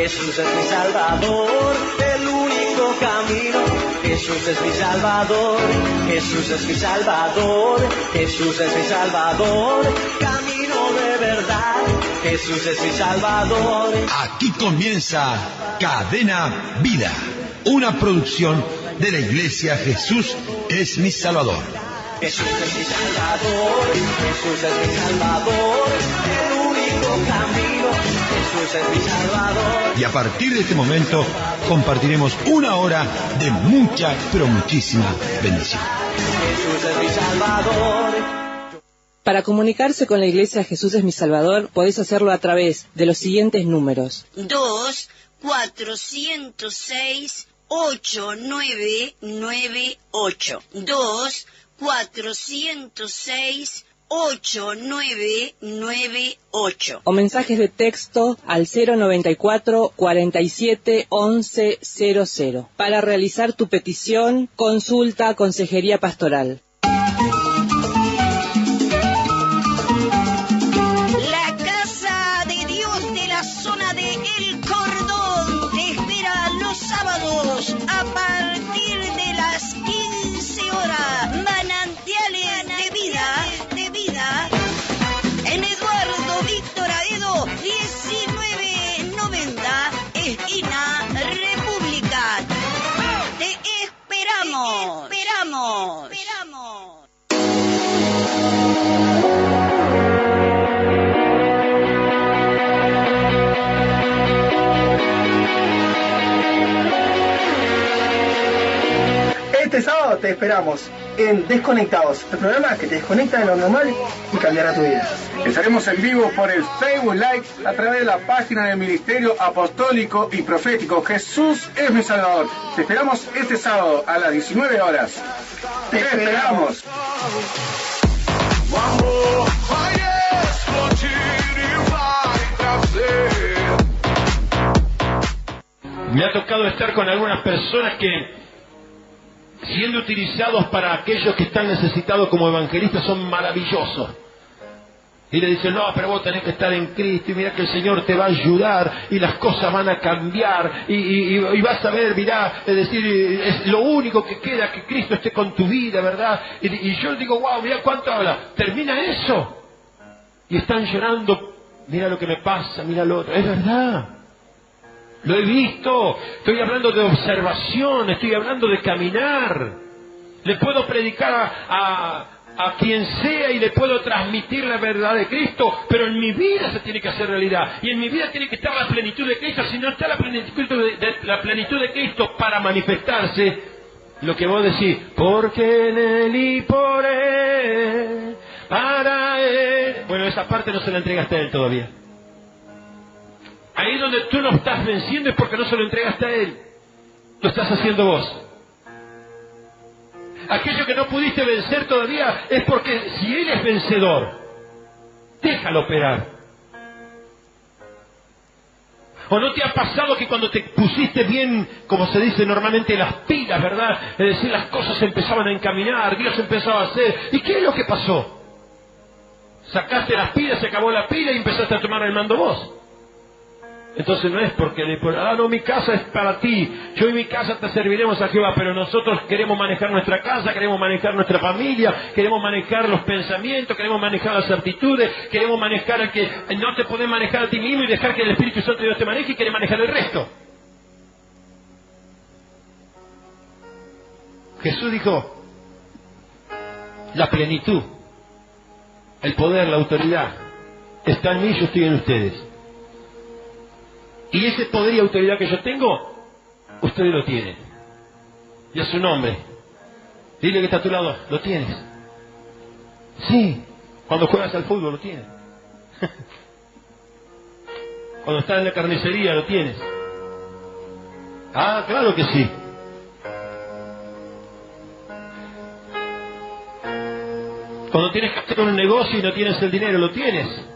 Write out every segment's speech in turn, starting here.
Jesús es mi Salvador, el único camino. Jesús es mi Salvador, Jesús es mi Salvador, Jesús es mi Salvador, camino de verdad. Jesús es mi Salvador. Aquí comienza Cadena Vida, una producción de la Iglesia Jesús es mi Salvador. Jesús es mi Salvador, Jesús es mi Salvador, el único camino. Jesús es mi Salvador. Y a partir de este momento compartiremos una hora de mucha, pero muchísima bendición. Jesús es mi Salvador. Para comunicarse con la Iglesia Jesús es mi Salvador, podéis hacerlo a través de los siguientes números. 2-406-8998. 2-406-8998. O mensajes de texto al 094 47 11 00. Para realizar tu petición, consulta Consejería Pastoral. La Casa de Dios de la zona de El Cordón te espera los sábados a partir de las 15 horas. Manantiales de vida en Eduardo Víctor Aedo 1990, esquina República. Te esperamos. Este sábado te esperamos en Desconectados, el programa que te desconecta de lo normal y cambiará tu vida. Estaremos en vivo por el Facebook Live a través de la página del Ministerio Apostólico y Profético Jesús es mi Salvador. Te esperamos este sábado a las 19 horas. Te esperamos. Me ha tocado estar con algunas personas que, siendo utilizados para aquellos que están necesitados como evangelistas, son maravillosos. Y le dicen, no, pero vos tenés que estar en Cristo, y mira que el Señor te va a ayudar, y las cosas van a cambiar, y vas a ver, mirá, es decir, es lo único que queda, que Cristo esté con tu vida, ¿verdad? Y yo digo, wow, mira cuánto habla. Termina eso, y están llorando, mira lo que me pasa, mira lo otro. Es verdad. Lo he visto, estoy hablando de observación, estoy hablando de caminar. Le puedo predicar a quien sea y le puedo transmitir la verdad de Cristo, pero en mi vida se tiene que hacer realidad. Y en mi vida tiene que estar la plenitud de Cristo. Si no está la plenitud de Cristo para manifestarse, lo que vos decís, porque en Él y por Él, para Él. Bueno, esa parte no se la entregaste a Él todavía. Ahí donde tú lo estás venciendo es porque no se lo entregaste a Él. Lo estás haciendo vos. Aquello que no pudiste vencer todavía es porque si Él es vencedor, déjalo operar. ¿O no te ha pasado que cuando te pusiste bien, como se dice normalmente, las pilas, ¿verdad? Es decir, las cosas empezaban a encaminar, Dios empezaba a hacer. ¿Y qué es lo que pasó? Sacaste las pilas, se acabó la pila y empezaste a tomar el mando vos. Entonces no es porque no, mi casa es para ti, yo y mi casa te serviremos a Jehová, pero nosotros queremos manejar nuestra casa, queremos manejar nuestra familia, queremos manejar los pensamientos, queremos manejar las actitudes, queremos manejar el que no te podés manejar a ti mismo y dejar que el Espíritu Santo de Dios te maneje y querés manejar el resto. Jesús dijo, la plenitud, el poder, la autoridad, está en mí, yo estoy en ustedes. Y ese poder y autoridad que yo tengo, ustedes lo tienen. Y a su nombre. Dile que está a tu lado, lo tienes. Sí, cuando juegas al fútbol lo tienes. Cuando estás en la carnicería lo tienes. Ah, claro que sí. Cuando tienes que hacer un negocio y no tienes el dinero, lo tienes.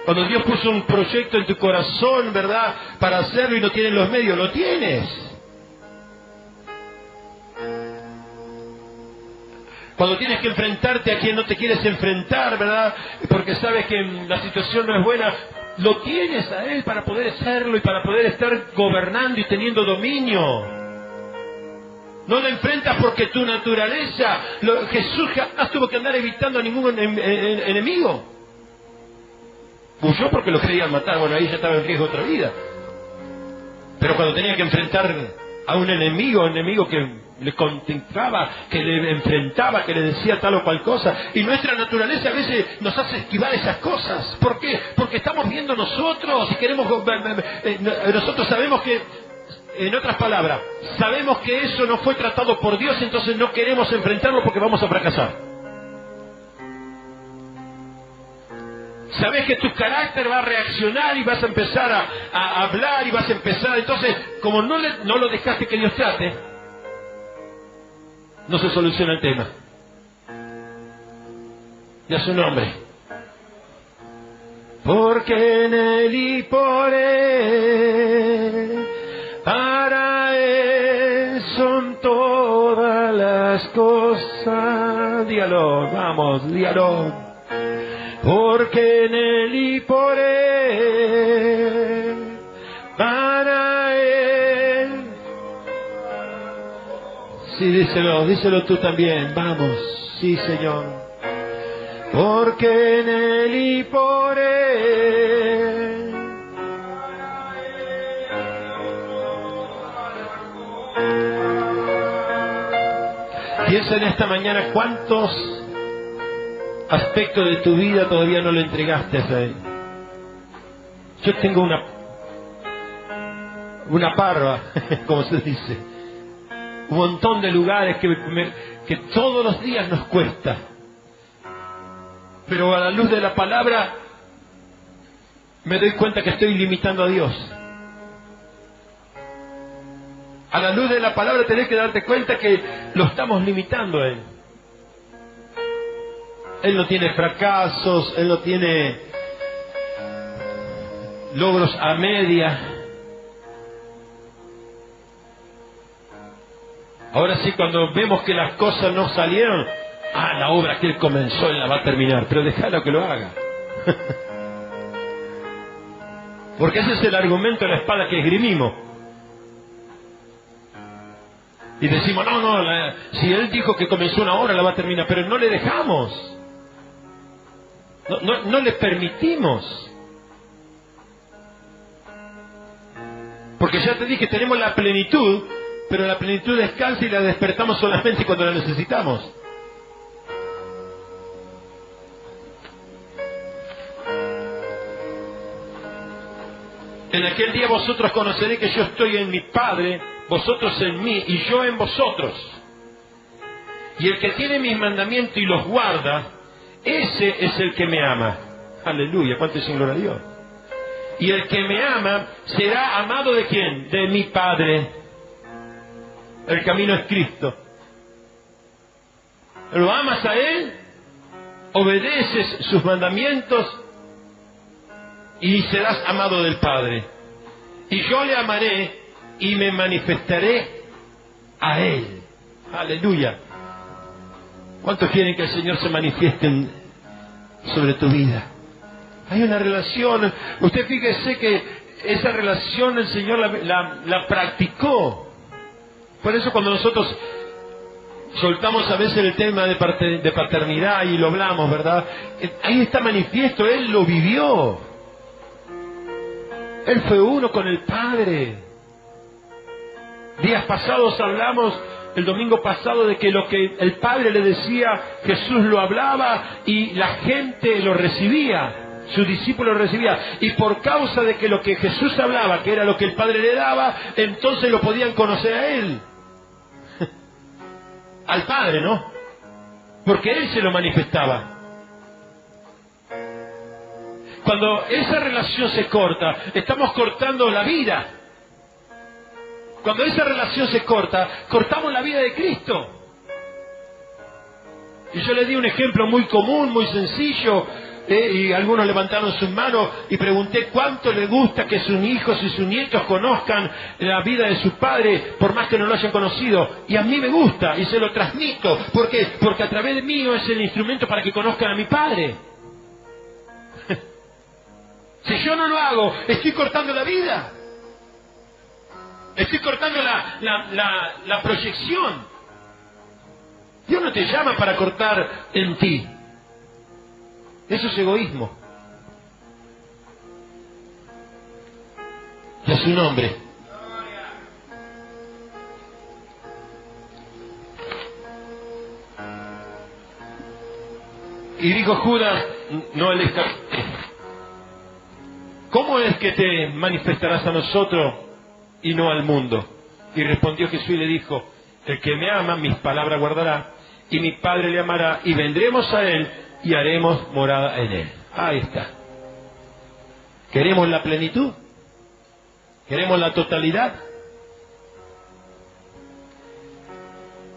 Cuando Dios puso un proyecto en tu corazón, ¿verdad?, para hacerlo y no tienes los medios, lo tienes. Cuando tienes que enfrentarte a quien no te quieres enfrentar, ¿verdad?, porque sabes que la situación no es buena, Lo tienes a Él para poder serlo y para poder estar gobernando y teniendo dominio. No lo enfrentas porque tu naturaleza, Jesús jamás tuvo que andar evitando a ningún enemigo. Huyó porque lo querían matar, bueno, ahí ya estaba en riesgo otra vida. Pero cuando tenía que enfrentar a un enemigo que le contemplaba, que le enfrentaba, que le decía tal o cual cosa, y nuestra naturaleza a veces nos hace esquivar esas cosas. ¿Por qué? Porque estamos viendo nosotros y queremos, nosotros sabemos que, en otras palabras, sabemos que eso no fue tratado por Dios, entonces no queremos enfrentarlo porque vamos a fracasar. Sabes que tu carácter va a reaccionar y vas a empezar a hablar y vas a empezar, entonces, como no lo dejaste que Dios trate, no se soluciona el tema. Y a su nombre. Porque en Él y por Él, para Él son todas las cosas. Dígalo, vamos, dígalo. Porque en Él y por Él, para Él. Sí, díselo tú también, vamos, sí, Señor. Porque en Él y por Él. Piensa en esta mañana cuántos aspectos de tu vida todavía no le entregaste a Él. Yo tengo una parva, como se dice, un montón de lugares que todos los días nos cuesta, pero a la luz de la palabra me doy cuenta que estoy limitando a Dios. A la luz de la palabra tenés que darte cuenta que lo estamos limitando a Él. Él no tiene fracasos, Él no tiene logros a media. Ahora sí, cuando vemos que las cosas no salieron, la obra que Él comenzó, Él la va a terminar, pero déjalo que lo haga. Porque ese es el argumento de la espada que esgrimimos. Y decimos, si Él dijo que comenzó una obra, la va a terminar, pero no le dejamos. No le permitimos. Porque ya te dije, tenemos la plenitud, pero la plenitud descansa y la despertamos solamente cuando la necesitamos. En aquel día vosotros conoceréis que yo estoy en mi Padre, vosotros en mí y yo en vosotros. Y el que tiene mis mandamientos y los guarda, ese es el que me ama. Aleluya, cuánto es en gloria a Dios. Y el que me ama será amado ¿de quién? De mi Padre. El camino es Cristo. ¿Lo amas a Él? Obedeces sus mandamientos y serás amado del Padre. Y yo le amaré y me manifestaré a Él. Aleluya. ¿Cuántos quieren que el Señor se manifieste sobre tu vida? Hay una relación. Usted fíjese que esa relación el Señor la practicó. Por eso cuando nosotros soltamos a veces el tema de paternidad y lo hablamos, ¿verdad? Ahí está manifiesto, Él lo vivió. Él fue uno con el Padre. Días pasados hablamos, el domingo pasado, de que lo que el Padre le decía, Jesús lo hablaba y la gente lo recibía, sus discípulos lo recibían. Y por causa de que lo que Jesús hablaba, que era lo que el Padre le daba, entonces lo podían conocer a Él. Al Padre, ¿no? Porque Él se lo manifestaba. Cuando esa relación se corta, estamos cortando la vida. Cuando esa relación se corta, cortamos la vida de Cristo. Y yo le di un ejemplo muy común, muy sencillo, y algunos levantaron sus manos y pregunté cuánto le gusta que sus hijos y sus nietos conozcan la vida de su padre, por más que no lo hayan conocido. Y a mí me gusta y se lo transmito. ¿Por qué? Porque a través de mí es el instrumento para que conozcan a mi padre. Si yo no lo hago, estoy cortando la vida. Estoy cortando la proyección. Dios no te llama para cortar en ti. Eso es egoísmo. Y a su nombre. Y dijo Judas, no al Iscariote, ¿cómo es que te manifestarás a nosotros y no al mundo? Y respondió Jesús y le dijo, el que me ama, mis palabras guardará, y mi Padre le amará, y vendremos a él y haremos morada en él. Ahí está. ¿Queremos la plenitud? ¿Queremos la totalidad?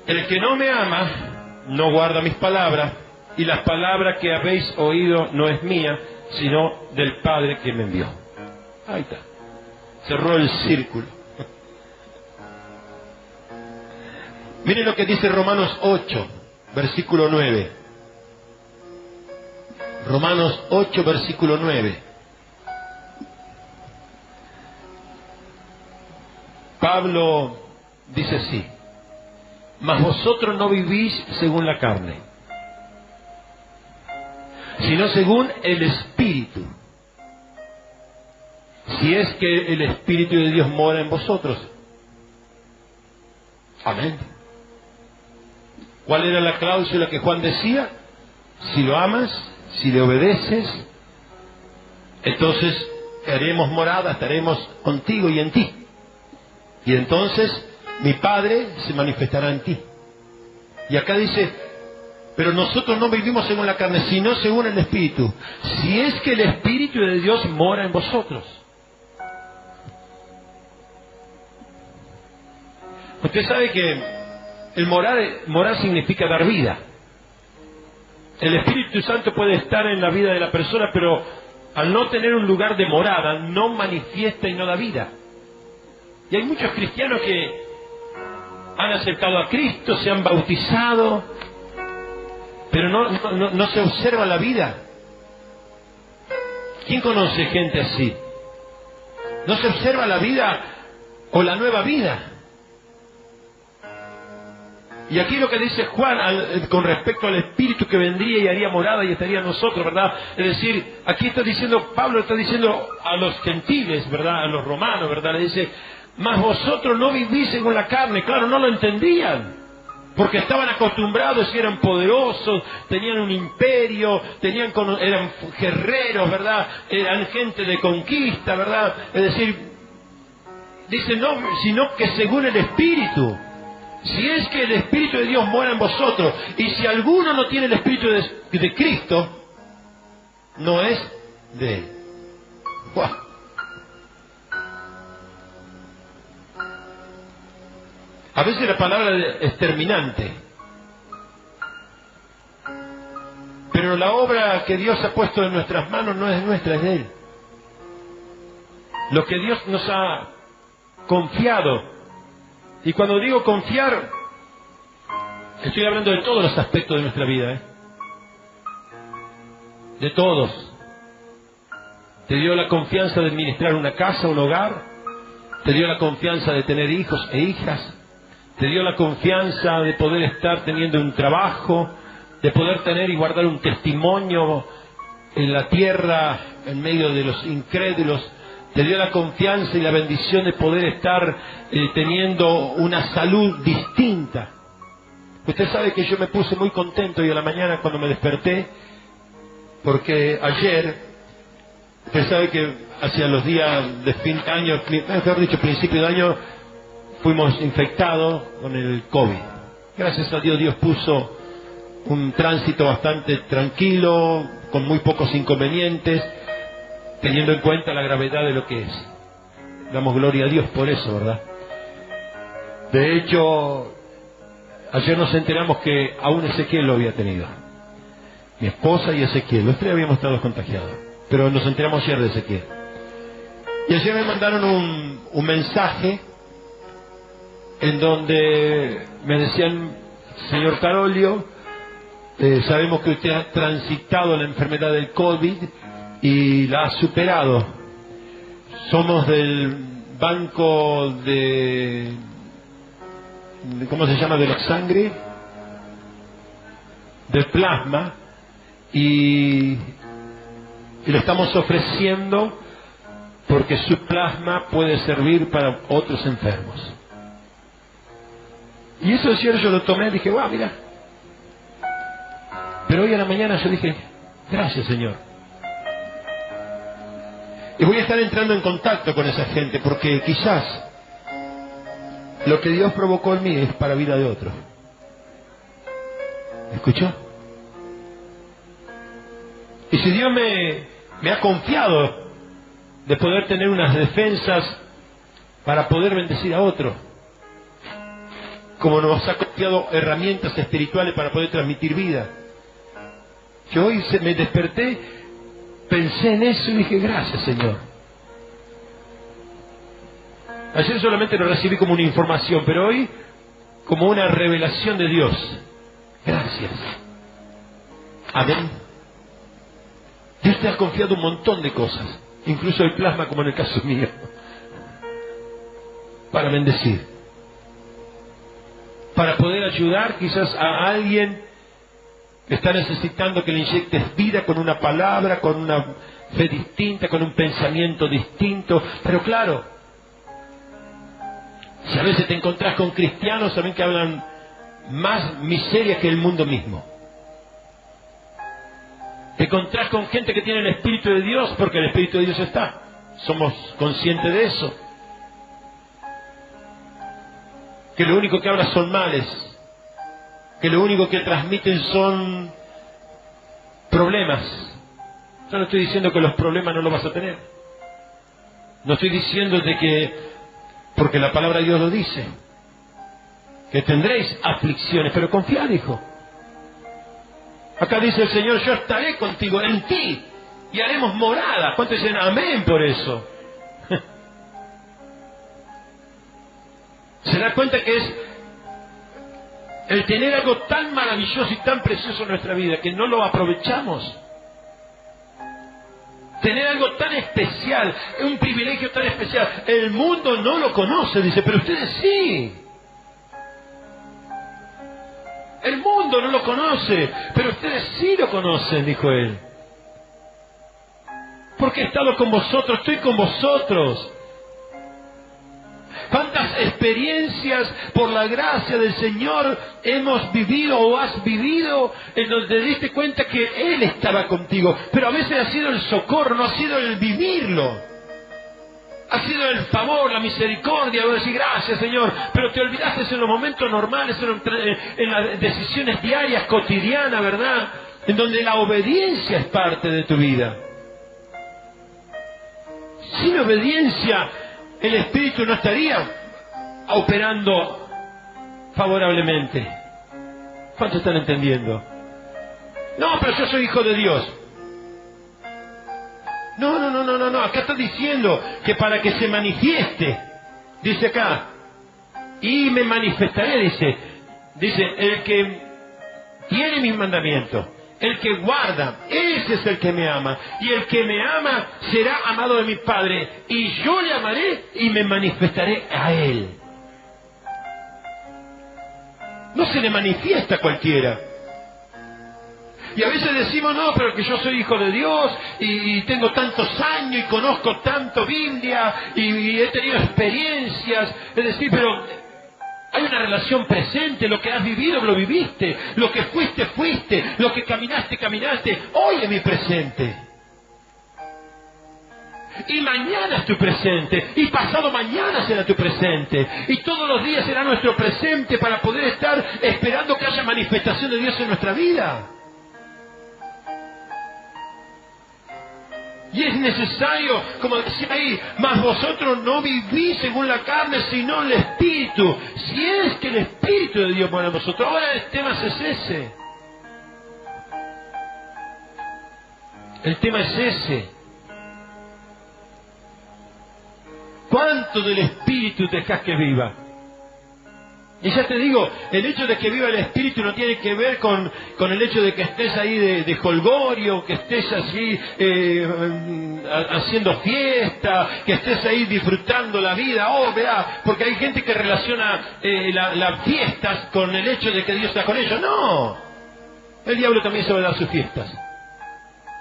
El que no me ama, no guarda mis palabras, y las palabras que habéis oído no es mía, sino del Padre que me envió. Ahí está. Cerró el círculo. Miren lo que dice Romanos 8, versículo 9. Romanos 8, versículo 9. Pablo dice así: mas vosotros no vivís según la carne, sino según el Espíritu, si es que el Espíritu de Dios mora en vosotros. Amén. ¿Cuál era la cláusula que Juan decía? Si lo amas, si le obedeces, entonces haremos morada, estaremos contigo y en ti. Y entonces mi Padre se manifestará en ti. Y acá dice, pero nosotros no vivimos según la carne, sino según el Espíritu. Si es que el Espíritu de Dios mora en vosotros. Usted sabe que el morar significa dar vida. El Espíritu Santo puede estar en la vida de la persona, pero al no tener un lugar de morada, no manifiesta y no da vida. Y hay muchos cristianos que han aceptado a Cristo, se han bautizado, pero no se observa la vida. ¿Quién conoce gente así? No se observa la vida o la nueva vida. Y aquí lo que dice Juan con respecto al Espíritu que vendría y haría morada y estaría en nosotros, ¿verdad? Es decir, aquí está diciendo, Pablo está diciendo a los gentiles, ¿verdad? A los romanos, ¿verdad? Le dice, mas vosotros no vivís según la carne. Claro, no lo entendían, porque estaban acostumbrados y eran poderosos, tenían un imperio, eran guerreros, ¿verdad? Eran gente de conquista, ¿verdad? Es decir, dice, no, sino que según el Espíritu. Si es que el Espíritu de Dios mora en vosotros, y si alguno no tiene el Espíritu de Cristo, no es de él. ¡Wow! A veces la palabra es terminante, pero la obra que Dios ha puesto en nuestras manos no es nuestra, es de Él. Lo que Dios nos ha confiado. Y cuando digo confiar, estoy hablando de todos los aspectos de nuestra vida, de todos. Te dio la confianza de administrar una casa, un hogar. Te dio la confianza de tener hijos e hijas. Te dio la confianza de poder estar teniendo un trabajo, de poder tener y guardar un testimonio en la tierra, en medio de los incrédulos. Te dio la confianza y la bendición de poder estar teniendo una salud distinta. Usted sabe que yo me puse muy contento hoy a la mañana cuando me desperté, porque ayer, usted sabe que hacia los días de fin de año, mejor dicho, principio de año, fuimos infectados con el COVID. Gracias a Dios, Dios puso un tránsito bastante tranquilo, con muy pocos inconvenientes, teniendo en cuenta la gravedad de lo que es. Damos gloria a Dios por eso, ¿verdad? De hecho, ayer nos enteramos que aún Ezequiel lo había tenido. Mi esposa y Ezequiel, los tres habíamos estado contagiados, pero nos enteramos ayer de Ezequiel. Y ayer me mandaron un mensaje en donde me decían, señor Carolio, sabemos que usted ha transitado la enfermedad del COVID y la ha superado. Somos del banco de ¿cómo se llama? De la sangre, del plasma, y lo estamos ofreciendo porque su plasma puede servir para otros enfermos. Y eso ayer yo lo tomé y dije, wow, mira. Pero hoy a la mañana yo dije, gracias, Señor. Y voy a estar entrando en contacto con esa gente, porque quizás lo que Dios provocó en mí es para vida de otro. ¿Me escuchó? Y si Dios me ha confiado de poder tener unas defensas para poder bendecir a otro, como nos ha confiado herramientas espirituales para poder transmitir vida, yo hoy me desperté, pensé en eso y dije, gracias, Señor. Ayer solamente lo recibí como una información, pero hoy como una revelación de Dios. Gracias. Amén. Dios te ha confiado un montón de cosas, incluso el plasma, como en el caso mío, para bendecir, para poder ayudar quizás a alguien que está necesitando que le inyectes vida con una palabra, con una fe distinta, con un pensamiento distinto. Pero claro, si a veces te encontrás con cristianos, saben que hablan más miseria que el mundo mismo. Te encontrás con gente que tiene el Espíritu de Dios, porque el Espíritu de Dios está. Somos conscientes de eso. Que lo único que habla son males. Que lo único que transmiten son problemas. Yo no estoy diciendo que los problemas no los vas a tener. No estoy diciendo de que, porque la palabra de Dios lo dice, que tendréis aflicciones, pero confiad, hijo. Acá dice el Señor, yo estaré contigo, en ti, y haremos morada. ¿Cuántos dicen amén por eso? Se da cuenta que es el tener algo tan maravilloso y tan precioso en nuestra vida que no lo aprovechamos. Tener algo tan especial, un privilegio tan especial. El mundo no lo conoce, dice, pero ustedes sí. El mundo no lo conoce, pero ustedes sí lo conocen, dijo él. Porque he estado con vosotros, estoy con vosotros. ¿Cuántas experiencias por la gracia del Señor hemos vivido o has vivido en donde te diste cuenta que Él estaba contigo? Pero a veces ha sido el socorro, no ha sido el vivirlo. Ha sido el favor, la misericordia, de decir gracias, Señor, pero te olvidaste en los momentos normales, en las decisiones diarias, cotidianas, ¿verdad? En donde la obediencia es parte de tu vida. Sin obediencia, el Espíritu no estaría operando favorablemente. ¿Cuántos están entendiendo? No, pero yo soy hijo de Dios. No, acá está diciendo que para que se manifieste, dice acá, y me manifestaré, dice, el que tiene mis mandamientos, el que guarda, ese es el que me ama, y el que me ama será amado de mi Padre, y yo le amaré y me manifestaré a él. No se le manifiesta a cualquiera. Y a veces decimos, no, pero que yo soy hijo de Dios y tengo tantos años y conozco tanto Biblia y he tenido experiencias. Es decir, pero hay una relación presente, lo que has vivido lo viviste, lo que fuiste, fuiste, lo que caminaste, caminaste. Hoy es mi presente. Y mañana es tu presente, y pasado mañana será tu presente, y todos los días será nuestro presente para poder estar esperando que haya manifestación de Dios en nuestra vida. Y es necesario, como decía ahí, mas vosotros no vivís según la carne, sino el Espíritu. Si es que el Espíritu de Dios mora en vosotros. Ahora el tema es ese. El tema es ese. ¿Cuánto del Espíritu dejas que viva? Y ya te digo, el hecho de que viva el Espíritu no tiene que ver con el hecho de que estés ahí de jolgorio, que estés así haciendo fiesta, que estés ahí disfrutando la vida. Oh, vea, porque hay gente que relaciona las fiestas con el hecho de que Dios está con ellos. No, el diablo también sabe dar sus fiestas.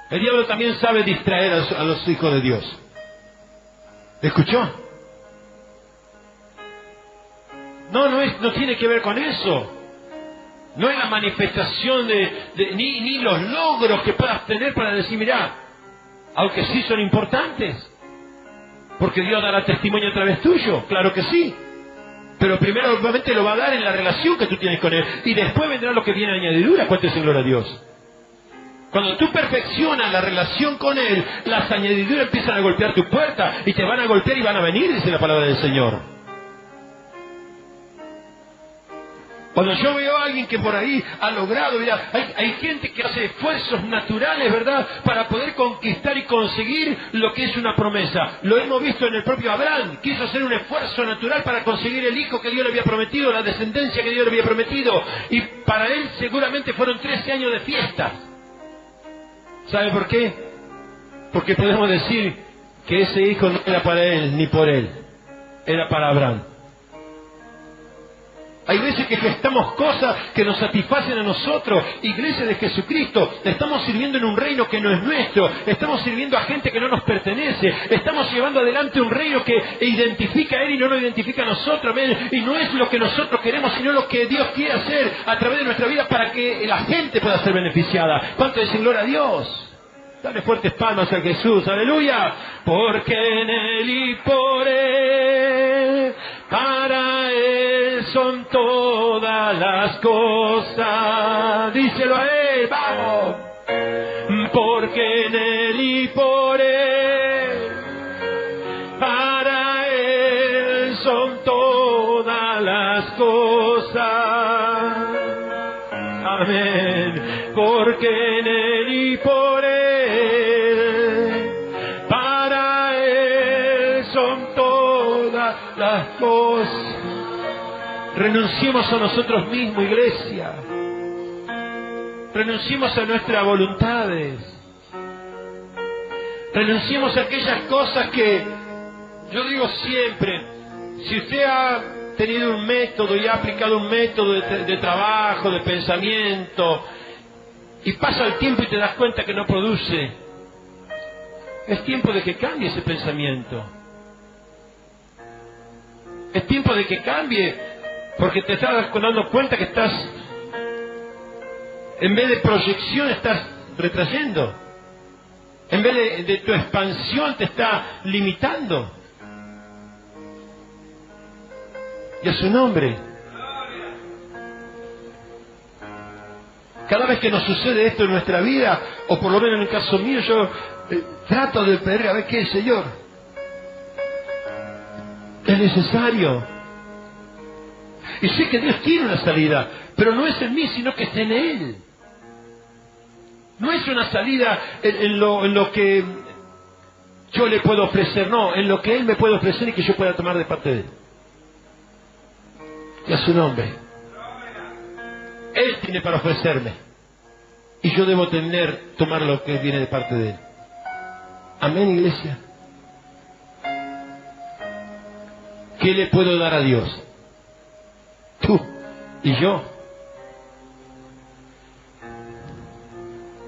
El diablo también sabe distraer a los hijos de Dios. ¿Escuchó? No tiene que ver con eso. No es la manifestación ni los logros que puedas tener para decir, mirá, aunque sí son importantes, porque Dios dará testimonio a través tuyo, claro que sí. Pero primero obviamente lo va a dar en la relación que tú tienes con Él. Y después vendrá lo que viene a añadidura, cuéntese en gloria a Dios. Cuando tú perfeccionas la relación con Él, las añadiduras empiezan a golpear tu puerta, y te van a golpear y van a venir, dice la palabra del Señor. Cuando yo veo a alguien que por ahí ha logrado, mira, hay gente que hace esfuerzos naturales, ¿verdad?, para poder conquistar y conseguir lo que es una promesa. Lo hemos visto en el propio Abraham. Quiso hacer un esfuerzo natural para conseguir el hijo que Dios le había prometido, la descendencia que Dios le había prometido. Y para él seguramente fueron 13 años de fiesta. ¿Sabe por qué? Porque podemos decir que ese hijo no era para él ni por él. Era para Abraham. Hay veces que gestamos cosas que nos satisfacen a nosotros. Iglesia de Jesucristo, estamos sirviendo en un reino que no es nuestro. Estamos sirviendo a gente que no nos pertenece. Estamos llevando adelante un reino que identifica a Él y no nos identifica a nosotros. Amén. Y no es lo que nosotros queremos, sino lo que Dios quiere hacer a través de nuestra vida para que la gente pueda ser beneficiada. ¿Cuánto dicen gloria a Dios? Dale fuertes palmas a Jesús, aleluya. Porque en Él y por Él, para Él son todas las cosas. Díselo a Él, vamos. Porque en Él y por Él, para Él son todas las cosas. Amén. Porque en Él y por Él, para Él son todas las cosas. Renunciemos a nosotros mismos, iglesia. Renunciemos a nuestras voluntades. Renunciemos a aquellas cosas que, yo digo siempre, si usted ha tenido un método y ha aplicado un método de trabajo, de pensamiento, y pasa el tiempo y te das cuenta que no produce, es tiempo de que cambie ese pensamiento. Es tiempo de que cambie, porque te estás dando cuenta que estás, en vez de proyección, estás retrayendo. En vez de tu expansión, te está limitando. Y a su nombre. Cada vez que nos sucede esto en nuestra vida, o por lo menos en el caso mío, yo trato de pedir a ver qué es, Señor. Es necesario. Y sé que Dios tiene una salida, pero no es en mí, sino que está en Él. No es una salida en lo que yo le puedo ofrecer, no, en lo que Él me puede ofrecer y que yo pueda tomar de parte de Él. Y a su nombre. Él tiene para ofrecerme. Y yo debo tomar lo que viene de parte de Él. Amén, iglesia. ¿Qué le puedo dar a Dios? Tú y yo.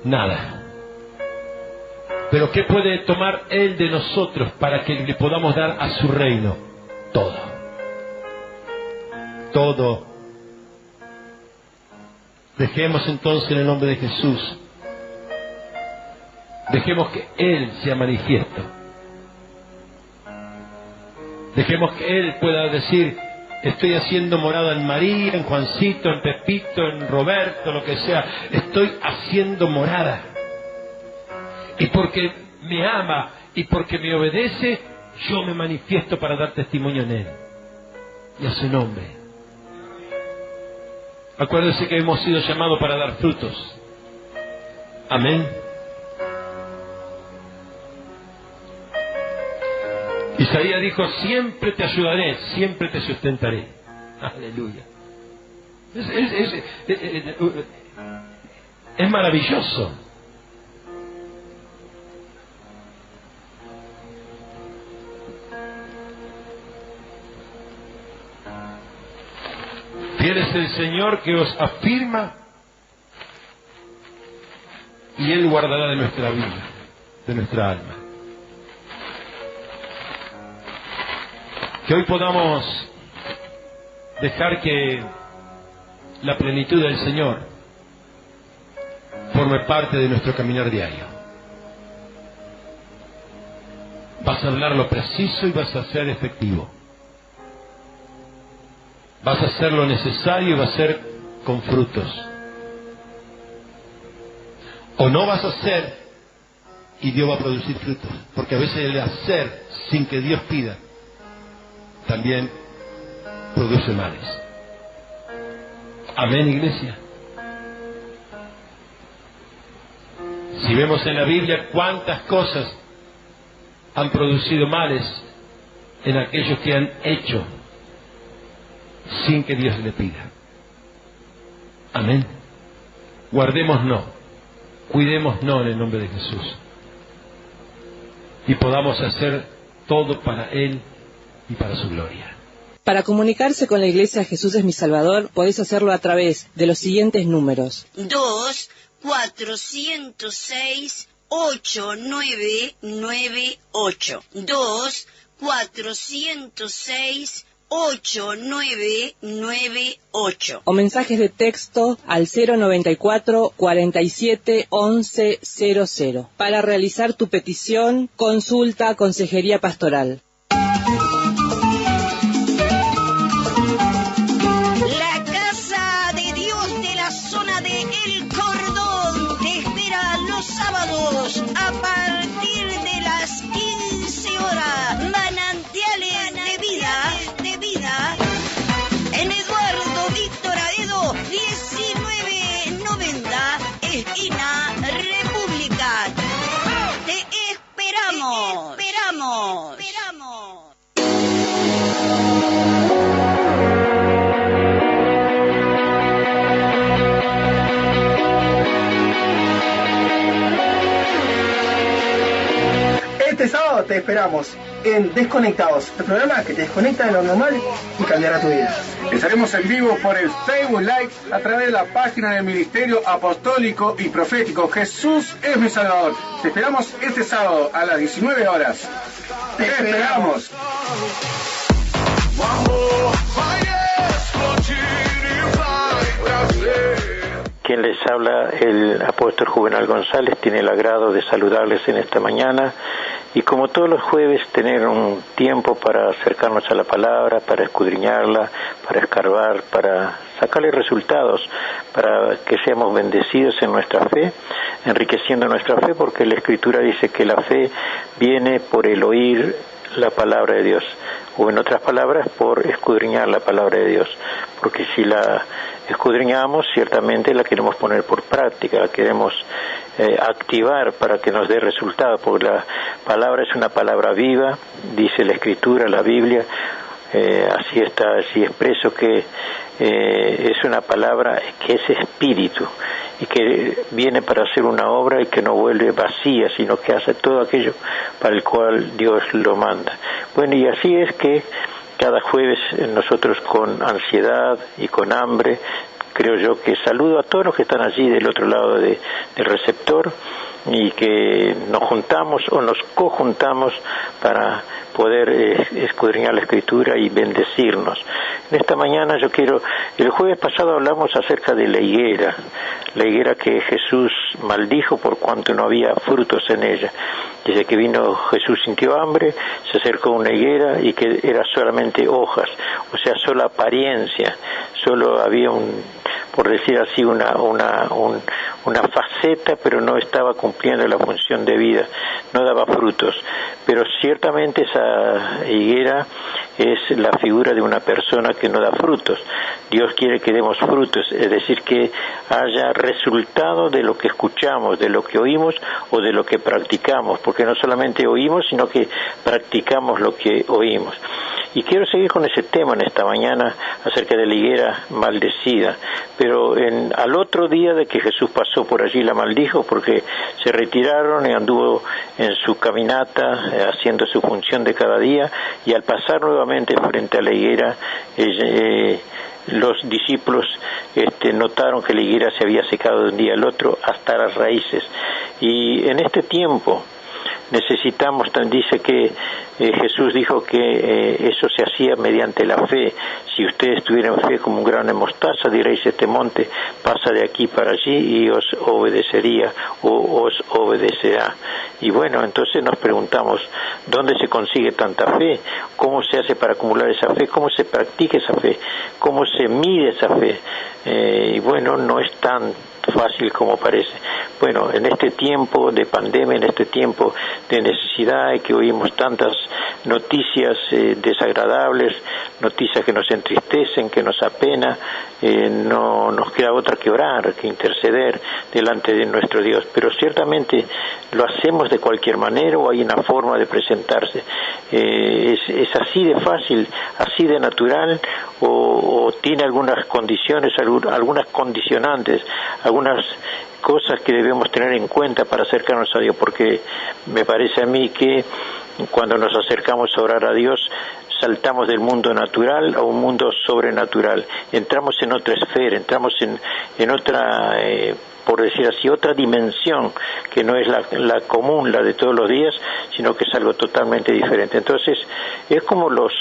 Nada. Pero ¿qué puede tomar Él de nosotros para que le podamos dar a su reino? Todo. Todo. Dejemos entonces en el nombre de Jesús. Dejemos que Él sea manifiesto. Dejemos que Él pueda decir: estoy haciendo morada en María, en Juancito, en Pepito, en Roberto, lo que sea. Estoy haciendo morada. Y porque me ama y porque me obedece, yo me manifiesto para dar testimonio en Él. Y a su nombre. Acuérdense que hemos sido llamados para dar frutos. Amén. Isaías dijo: siempre te ayudaré, siempre te sustentaré. Aleluya. Es maravilloso. Fiel es el Señor que os afirma y Él guardará de nuestra vida, de nuestra alma. Que hoy podamos dejar que la plenitud del Señor forme parte de nuestro caminar diario. Vas a hablar lo preciso y vas a ser efectivo. Vas a hacer lo necesario y va a ser con frutos. O no vas a hacer y Dios va a producir frutos. Porque a veces el hacer sin que Dios pida también produce males. Amén, iglesia. Si vemos en la Biblia cuántas cosas han producido males en aquellos que han hecho sin que Dios le pida. Amén. Guardémonos, cuidémonos en el nombre de Jesús. Y podamos hacer todo para Él y para su gloria. Para comunicarse con la Iglesia Jesús es mi Salvador, podéis hacerlo a través de los siguientes números. 2-406-8998. 2-406-8998. O mensajes de texto al 094 47 11 00. Para realizar tu petición, consulta Consejería Pastoral. La Casa de Dios de la zona de El Cordón te espera los sábados a partir de las 15 horas. Manantiales de vida en Eduardo Víctor Aedo 1990, esquina República. Te esperamos. Este sábado te esperamos en Desconectados, el programa que te desconecta de lo normal y cambiará tu vida. Estaremos en vivo por el Facebook Live a través de la página del Ministerio Apostólico y Profético Jesús es mi Salvador. Te esperamos este sábado a las 19 horas. Te esperamos. Quien les habla, el apóstol Juvenal González, tiene el agrado de saludarles en esta mañana y como todos los jueves tener un tiempo para acercarnos a la palabra, para escudriñarla, para escarbar, para sacarle resultados, para que seamos bendecidos en nuestra fe, enriqueciendo nuestra fe, porque la Escritura dice que la fe viene por el oír la palabra de Dios, o en otras palabras, por escudriñar la palabra de Dios, porque si la escudriñamos, ciertamente la queremos poner por práctica, la queremos activar para que nos dé resultado, porque la palabra es una palabra viva, dice la Escritura, la Biblia, así está, así expreso que es una palabra que es espíritu y que viene para hacer una obra y que no vuelve vacía, sino que hace todo aquello para el cual Dios lo manda. Bueno, y así es que cada jueves nosotros con ansiedad y con hambre, creo yo que saludo a todos los que están allí del otro lado del receptor y que nos juntamos o nos cojuntamos para poder escudriñar la Escritura y bendecirnos. En esta mañana el jueves pasado hablamos acerca de la higuera que Jesús maldijo por cuanto no había frutos en ella. Desde que vino Jesús sintió hambre, se acercó a una higuera y que era solamente hojas, o sea, solo apariencia, solo había por decir así, una faceta, pero no estaba cumpliendo la función de vida, no daba frutos. Pero ciertamente esa higuera es la figura de una persona que no da frutos. Dios quiere que demos frutos, es decir, que haya resultado de lo que escuchamos, de lo que oímos o de lo que practicamos, porque no solamente oímos, sino que practicamos lo que oímos. Y quiero seguir con ese tema en esta mañana acerca de la higuera maldecida. Pero al otro día de que Jesús pasó por allí la maldijo, porque se retiraron y anduvo en su caminata haciendo su función de cada día, y al pasar nuevamente frente a la higuera, los discípulos notaron que la higuera se había secado de un día al otro hasta las raíces. Y en este tiempo necesitamos, dice que Jesús dijo que eso se hacía mediante la fe. Si ustedes tuvieran fe como un grano de mostaza, diréis este monte, pasa de aquí para allí, y os obedecería o os obedecerá. Y bueno, entonces nos preguntamos, ¿dónde se consigue tanta fe? ¿Cómo se hace para acumular esa fe? ¿Cómo se practica esa fe? ¿Cómo se mide esa fe? Y bueno, no es tan fácil como parece. Bueno, en este tiempo de pandemia, en este tiempo de necesidad, y que oímos tantas noticias desagradables, noticias que nos entristecen, que nos apena, no nos queda otra que orar, que interceder delante de nuestro Dios. Pero ciertamente lo hacemos de cualquier manera, o hay una forma de presentarse. Es así de fácil, así de natural, o tiene algunas condiciones, algunas condicionantes, algunas cosas que debemos tener en cuenta para acercarnos a Dios, porque me parece a mí que cuando nos acercamos a orar a Dios, saltamos del mundo natural a un mundo sobrenatural, entramos en otra esfera, entramos en otra, por decir así, otra dimensión, que no es la común, la de todos los días, sino que es algo totalmente diferente. Entonces, es como los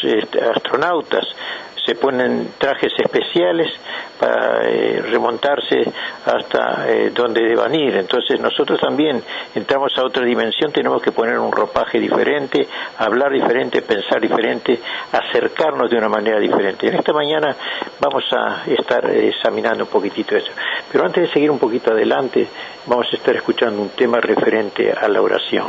astronautas, se ponen trajes especiales para remontarse hasta donde deban ir. Entonces nosotros también entramos a otra dimensión, tenemos que poner un ropaje diferente, hablar diferente, pensar diferente, acercarnos de una manera diferente. En esta mañana vamos a estar examinando un poquitito eso. Pero antes de seguir un poquito adelante, vamos a estar escuchando un tema referente a la oración.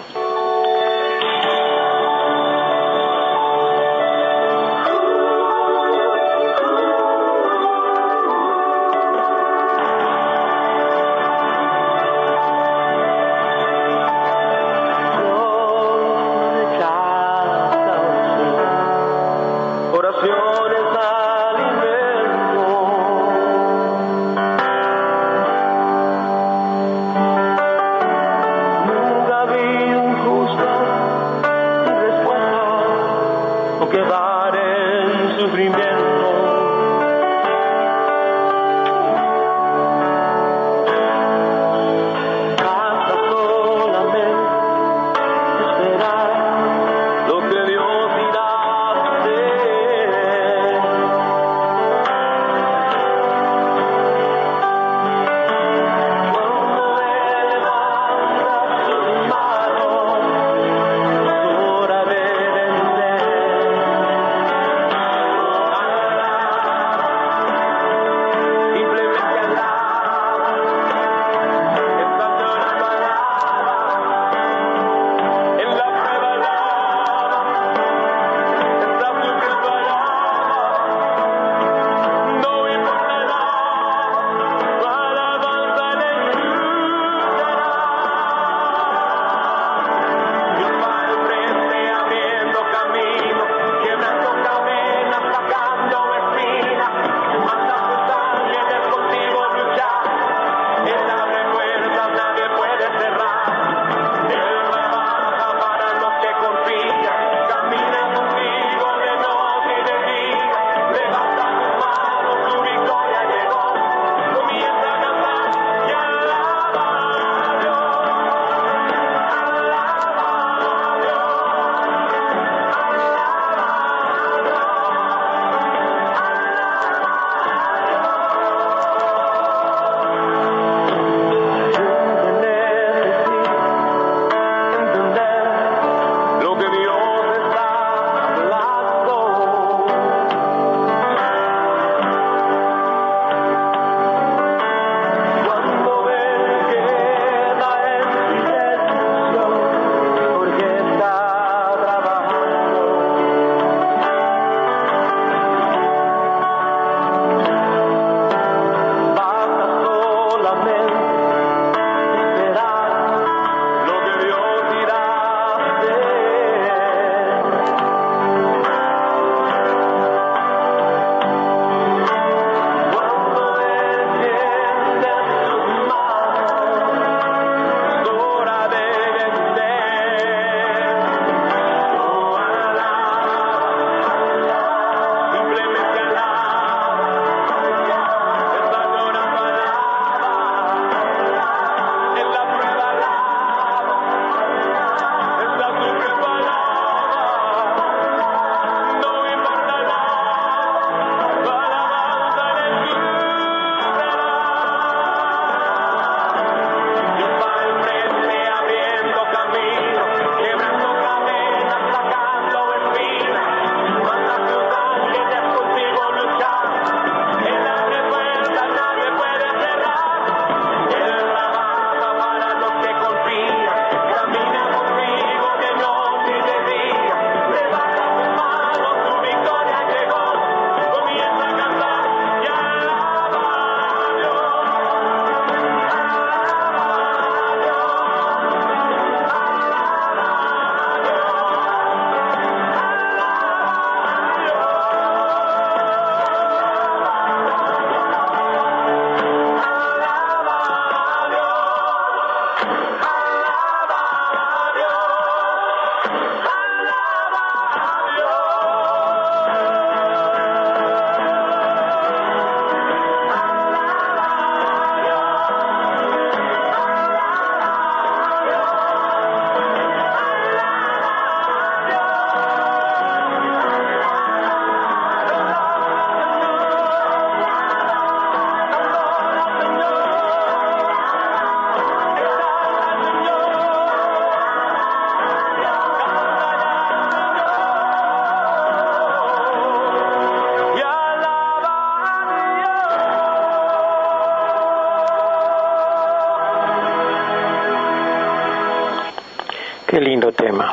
Qué lindo tema.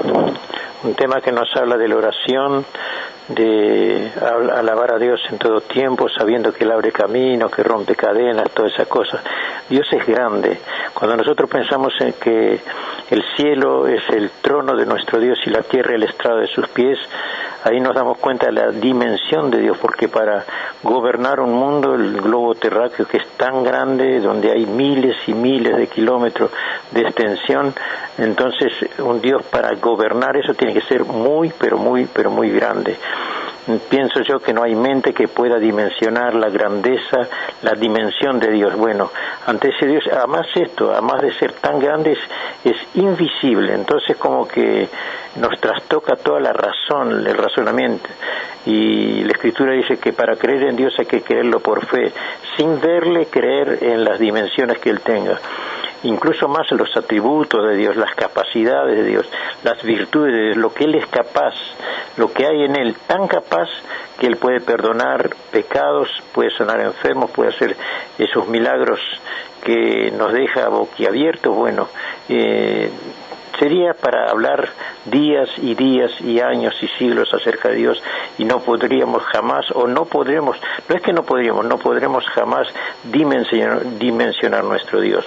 Un tema que nos habla de la oración, de alabar a Dios en todo tiempo, sabiendo que Él abre camino, que rompe cadenas, todas esas cosas. Dios es grande. Cuando nosotros pensamos en que el cielo es el trono de nuestro Dios y la tierra el estrado de sus pies, ahí nos damos cuenta de la dimensión de Dios, porque para gobernar un mundo, el globo terráqueo que es tan grande, donde hay miles y miles de kilómetros de extensión, entonces un Dios para gobernar eso tiene que ser muy, pero muy grande. Pienso yo que no hay mente que pueda dimensionar la grandeza, la dimensión de Dios. Bueno, ante ese Dios, además de ser tan grande, es invisible. Entonces como que nos trastoca toda la razón, el razonamiento. Y la Escritura dice que para creer en Dios hay que creerlo por fe, sin verle, creer en las dimensiones que Él tenga. Incluso más los atributos de Dios, las capacidades de Dios, las virtudes de Dios, lo que Él es capaz, lo que hay en Él, tan capaz que Él puede perdonar pecados, puede sanar enfermos, puede hacer esos milagros que nos deja boquiabiertos. Bueno, sería para hablar días y días y años y siglos acerca de Dios, y no podríamos jamás, no podremos jamás dimensionar nuestro Dios.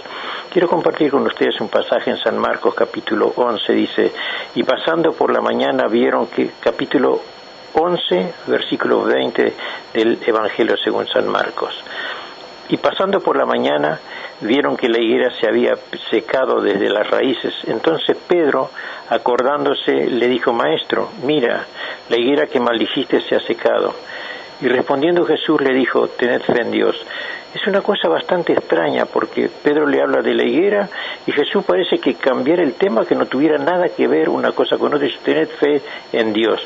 Quiero compartir con ustedes un pasaje en San Marcos capítulo 11, dice, y pasando por la mañana vieron que, capítulo 11, versículo 20 del Evangelio según San Marcos. Y pasando por la mañana vieron que la higuera se había secado desde las raíces. Entonces Pedro, acordándose, le dijo, Maestro, mira, la higuera que maldijiste se ha secado. Y respondiendo Jesús le dijo, tened fe en Dios. Es una cosa bastante extraña porque Pedro le habla de la higuera y Jesús parece que cambiara el tema, que no tuviera nada que ver una cosa con otra, y dice, tened fe en Dios.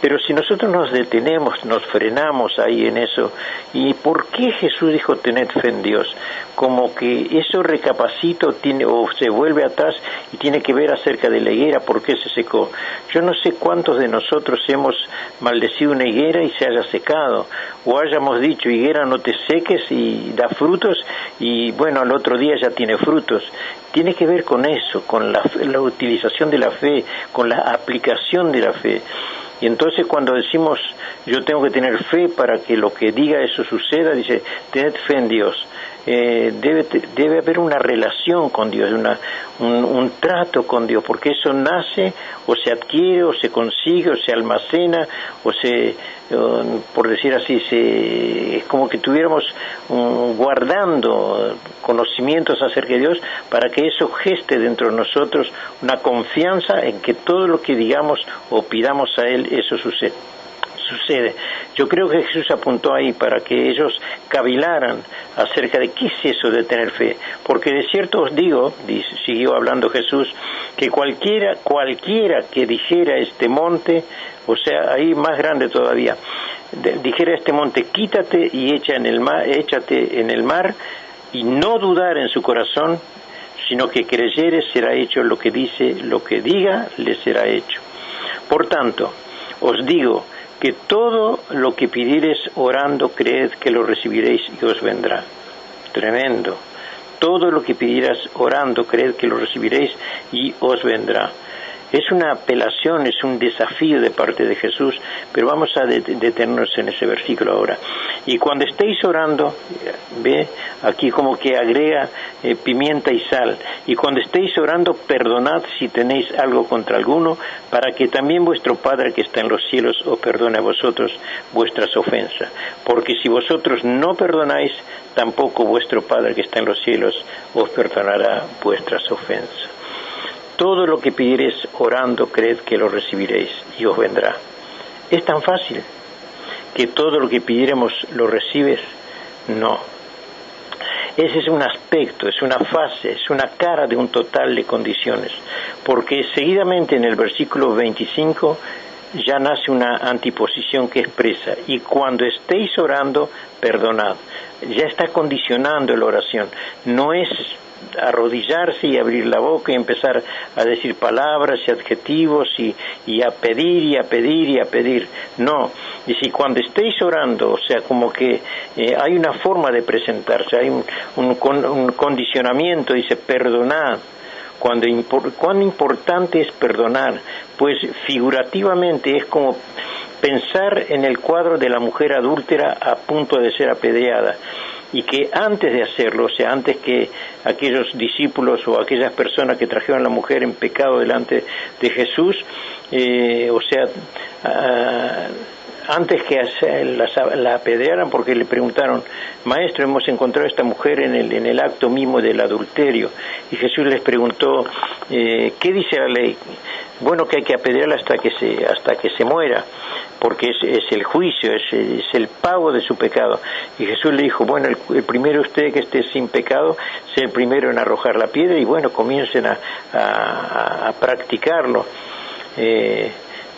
Pero si nosotros nos detenemos, nos frenamos ahí en eso, ¿y por qué Jesús dijo tened fe en Dios? Como que eso recapacito o se vuelve atrás y tiene que ver acerca de la higuera, ¿por qué se secó? Yo no sé cuántos de nosotros hemos maldecido una higuera y se haya secado, o hayamos dicho, higuera no te seques y da frutos, y bueno, al otro día ya tiene frutos. Tiene que ver con eso, con la utilización de la fe, con la aplicación de la fe. Y entonces cuando decimos, yo tengo que tener fe para que lo que diga eso suceda, dice, tened fe en Dios. Debe haber una relación con Dios, un trato con Dios, porque eso nace, o se adquiere, o se consigue, o se almacena, o se, por decir así, es como que tuviéramos guardando conocimientos acerca de Dios para que eso geste dentro de nosotros una confianza en que todo lo que digamos o pidamos a Él, eso sucede. Yo creo que Jesús apuntó ahí para que ellos cavilaran acerca de qué es eso de tener fe, porque de cierto os digo, siguió hablando Jesús, que cualquiera que dijera este monte, o sea, ahí más grande todavía, dijera este monte, quítate y échate en el mar, y no dudar en su corazón, sino que creyere será hecho lo que diga le será hecho. Por tanto, os digo que todo lo que pidiereis orando, creed que lo recibiréis y os vendrá. Tremendo. Todo lo que pidieras orando, creed que lo recibiréis y os vendrá. Es una apelación, es un desafío de parte de Jesús, pero vamos a detenernos en ese versículo ahora. Y cuando estéis orando, ve, aquí como que agrega pimienta y sal, y cuando estéis orando, perdonad si tenéis algo contra alguno, para que también vuestro Padre que está en los cielos os perdone a vosotros vuestras ofensas. Porque si vosotros no perdonáis, tampoco vuestro Padre que está en los cielos os perdonará vuestras ofensas. Todo lo que pidiereis orando, creed que lo recibiréis y os vendrá. ¿Es tan fácil que todo lo que pidiéramos lo recibes? No. Ese es un aspecto, es una fase, es una cara de un total de condiciones. Porque seguidamente en el versículo 25 ya nace una antiposición que expresa, y cuando estéis orando, perdonad. Ya está condicionando la oración. No es arrodillarse y abrir la boca y empezar a decir palabras y adjetivos y a pedir y a pedir y a pedir. No, y si cuando estéis orando, o sea, como que hay una forma de presentarse, hay un condicionamiento, dice perdonad. cuán importante es perdonar, pues figurativamente es como pensar en el cuadro de la mujer adúltera a punto de ser apedreada, y que antes de hacerlo, o sea, antes que aquellos discípulos o aquellas personas que trajeron a la mujer en pecado delante de Jesús, antes que la apedrearan, porque le preguntaron: maestro, hemos encontrado a esta mujer en el acto mismo del adulterio, y Jesús les preguntó, ¿qué dice la ley? Bueno, que hay que apedrearla hasta que se muera, porque es el juicio, es el pago de su pecado. Y Jesús le dijo: bueno, el primero usted que esté sin pecado, sea el primero en arrojar la piedra, y bueno, comiencen a practicarlo,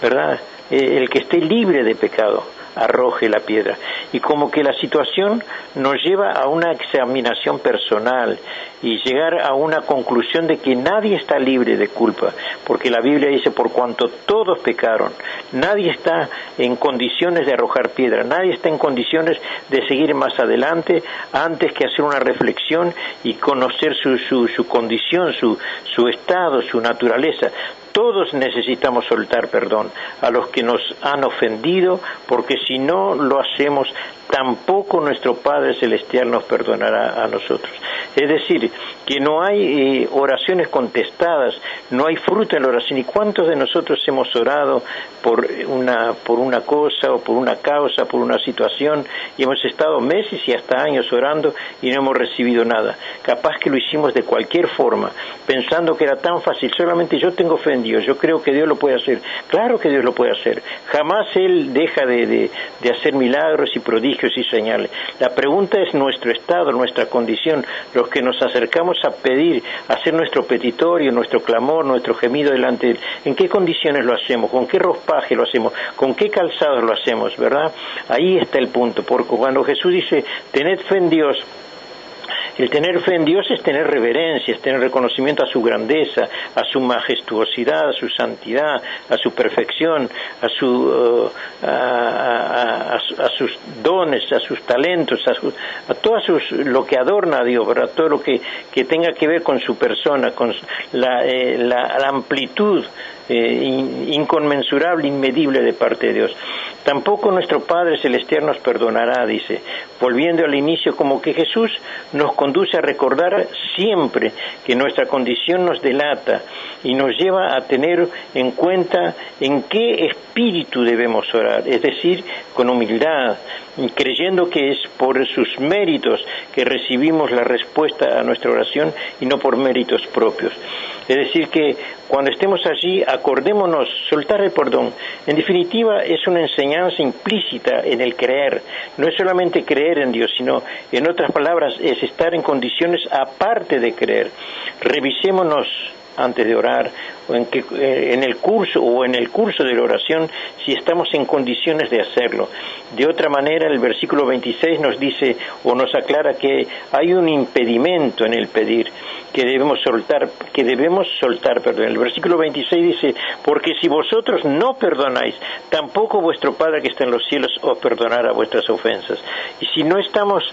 ¿verdad? El que esté libre de pecado, arroje la piedra. Y como que la situación nos lleva a una examinación personal y llegar a una conclusión de que nadie está libre de culpa, porque la Biblia dice: por cuanto todos pecaron, nadie está en condiciones de arrojar piedra, nadie está en condiciones de seguir más adelante antes que hacer una reflexión y conocer su condición, su estado, su naturaleza. Todos necesitamos soltar perdón a los que nos han ofendido, porque si no lo hacemos, tampoco nuestro Padre Celestial nos perdonará a nosotros. Es decir, que no hay oraciones contestadas, no hay fruto en la oración. ¿Y cuántos de nosotros hemos orado por una cosa o por una causa, por una situación, y hemos estado meses y hasta años orando y no hemos recibido nada? Capaz que lo hicimos de cualquier forma, pensando que era tan fácil: solamente yo tengo fe en Dios, yo creo que Dios lo puede hacer. Claro que Dios lo puede hacer, jamás Él deja de hacer milagros y prodigios y señales. La pregunta es nuestro estado, nuestra condición, los que nos acercamos a pedir, a hacer nuestro petitorio, nuestro clamor, nuestro gemido delante de Él. ¿En qué condiciones lo hacemos? ¿Con qué ropaje lo hacemos? ¿Con qué calzados lo hacemos? ¿Verdad? Ahí está el punto, porque cuando Jesús dice: tened fe en Dios, el tener fe en Dios es tener reverencia, es tener reconocimiento a su grandeza, a su majestuosidad, a su santidad, a su perfección, a sus dones, a sus talentos, a todo lo que adorna a Dios, ¿verdad? Todo lo que tenga que ver con su persona, con la amplitud inconmensurable, inmedible de parte de Dios. Tampoco nuestro Padre Celestial nos perdonará, dice, volviendo al inicio, como que Jesús nos conduce a recordar siempre que nuestra condición nos delata y nos lleva a tener en cuenta en qué espíritu debemos orar, es decir, con humildad, creyendo que es por sus méritos que recibimos la respuesta a nuestra oración y no por méritos propios. Es decir, que cuando estemos allí, acordémonos, soltar el perdón. En definitiva, es una enseñanza implícita en el creer. No es solamente creer en Dios, sino, en otras palabras, es estar en condiciones aparte de creer. Revisémonos antes de orar, o en el curso de la oración, si estamos en condiciones de hacerlo. De otra manera, el versículo 26 nos dice, o nos aclara, que hay un impedimento en el pedir, que debemos soltar, perdón. El versículo 26 dice: porque si vosotros no perdonáis, tampoco vuestro Padre que está en los cielos os perdonará vuestras ofensas. Y si no estamos